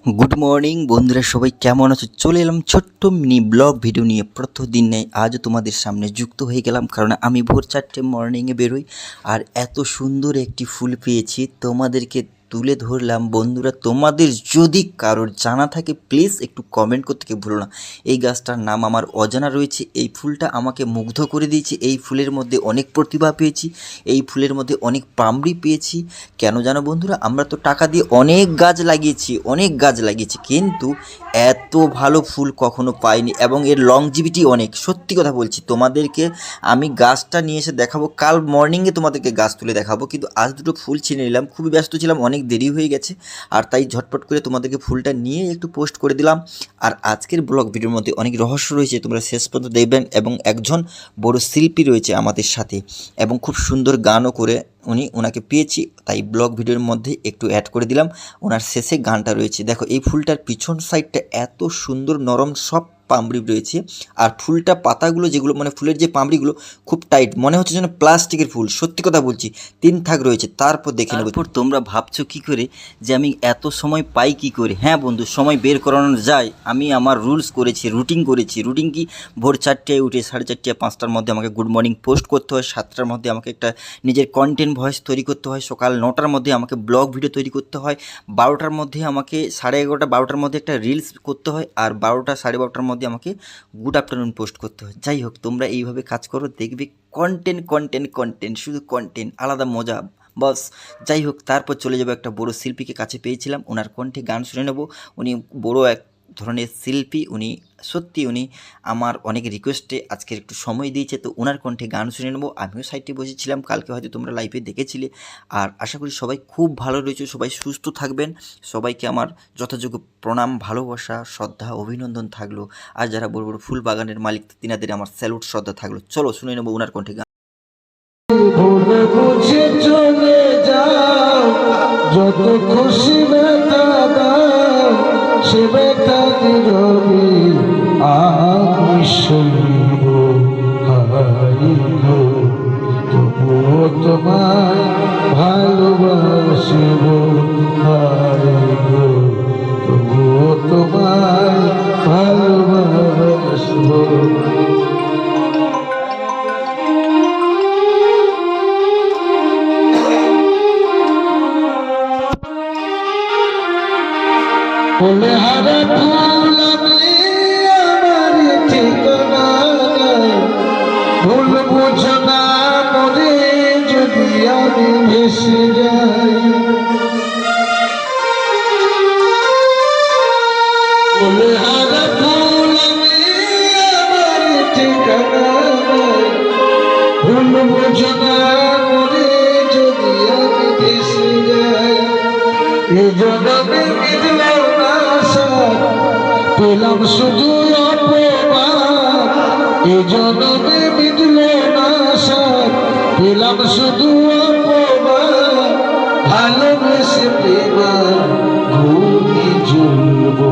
Good morning বন্ধুরা, সবাই কেমন আছো? চলে এলাম ছোট্ট মিনি ব্লগ ভিডিও নিয়ে। প্রতিদিন নেই আজও তোমাদের সামনে যুক্ত হয়ে গেলাম, কারণ আমি ভোর 4টে মর্নিংয়ে বেরোই। আর এত সুন্দর একটি ফুল পেয়েছি, তোমাদেরকে তুলে ধরলাম। বন্ধুরা, তোমাদের যদি কারোর জানা থাকে প্লিজ একটু কমেন্ট করতে ভুলো না। এই গাছটার নাম আমার অজানা রয়েছে। এই ফুলটা আমাকে মুগ্ধ করে দিয়েছে। এই ফুলের মধ্যে অনেক প্রতিভা পেয়েছি, এই ফুলের মধ্যে অনেক পামড়ি পেয়েছি। কেন জানো বন্ধুরা, আমরা তো টাকা দিয়ে অনেক গাছ লাগিয়েছি, কিন্তু এত ভালো ফুল কখনো পাইনি, এবং এর লংজিভিটি অনেক। সত্যি কথা বলছি, তোমাদেরকে আমি গাছটা নিয়ে এসে দেখাবো, কাল মর্নিংয়ে তোমাদেরকে গাছ তুলে দেখাবো, কিন্তু আজ দুটো ফুল ছিনে নিলাম। খুবই ব্যস্ত ছিলাম, অনেক দেরি হয়ে গেছে, আর তাই ঝটপট করে তোমাদেরকে ফুলটা নিয়ে একটু পোস্ট করে দিলাম। আর আজকের ব্লগ ভিডিওর মধ্যে অনেক রহস্য রয়েছে, তোমরা শেষ পর্যন্ত দেখবেন। এবং একজন বড় শিল্পী রয়েছে আমাদের সাথে, এবং খুব সুন্দর গানও করে ওনাকে পেয়েছি, তাই ব্লগ ভিডিওর মধ্যে একটু অ্যাড করে দিলাম। ওনার শেষে গানটা রয়েছে। দেখো, এই ফুলটার পিছন সাইডটা এত সুন্দর নরম সব পামড়ি রয়েছে, আর ফুলটা পাতাগুলো যেগুলো মানে ফুলের যে পামড়িগুলো খুব টাইট, মনে হচ্ছে যেন প্লাস্টিকের ফুল। সত্যি কথা বলছি, 3 থাক রয়েছে। তারপর দেখে নেব। তোমরা ভাবছো কি করে যে আমি এত সময় পাই কি করে? হ্যাঁ বন্ধু, সময় বের করানো যায়। আমি আমার রুলস করেছি, রুটিন কি, ভোর 4টায় উঠে 4:30 5টার মধ্যে আমাকে গুড মর্নিং পোস্ট করতে হয়, 7টার মধ্যে আমাকে একটা নিজের কন্টেন্ট ভয়েস তৈরি করতে হয়, সকাল 9টার মধ্যে আমাকে ব্লগ ভিডিও তৈরি করতে হয়, 12টার মধ্যে আমাকে 11:30 12টার মধ্যে একটা রিলস করতে হয়, আর 12টা 12:30টার মধ্যে আমাকে গুড আফটারনুন পোস্ট করতে হয়। যাই হোক, তোমরা এইভাবে কাজ করো, দেখবে কন্টেন্ট, শুধু কন্টেন্ট, আলাদা মজা। বস, যাই হোক, তারপর চলে যাবো একটা বড় শিল্পীকে কাছে পেয়েছিলাম, ওনার কণ্ঠে গান শুনে নেব। উনি বড় এক ধরনের শিল্পী, উনি আমার অনেক রিকোয়েস্টে আজকের একটু সময় দিয়েছে, তো ওনার কণ্ঠে গান শুনে নেবো। আমিও সাইডে বসেছিলাম, কালকে হয়তো তোমরা লাইভে দেখেছিলে। আর আশা করি সবাই খুব ভালো রয়েছে, সবাই সুস্থ থাকবেন। সবাইকে আমার যথাযোগ্য প্রণাম, ভালোবাসা, শ্রদ্ধা, অভিনন্দন থাকলো। আর যারা বড় বড় ফুল বাগানের মালিক, তিনাদের আমার স্যালুট, শ্রদ্ধা থাকলো। চলো শুনে নেবো ওনার কণ্ঠে গান। চলে যাও, যত খুশি ব্যথা দাও, সে ব্যথা নীরবে আমি সইব। হাই গো, তবুও তোমায় ভালোবাসিব। হাই গো, তবুও তোমায় ভালোবাসিব। বলে হারা ফুল আমি, আমার ঠিকানা নাই, ভুল বুঝো না মরে যদি আমি ভেসে যাই। বলে হারা ফুল আমি, আমার ঠিকানা নাই, ভুল বুঝো না মরে যদি আমি ভেসে যাই। এ জন্মে মিলল না সাথ, পেলাম শুধু অপমান। এ জন্মে মিলল না সাথ, পেলাম শুধু অপমান। ভালোবেসে প্রেমার ঘুমি জ্বলবো।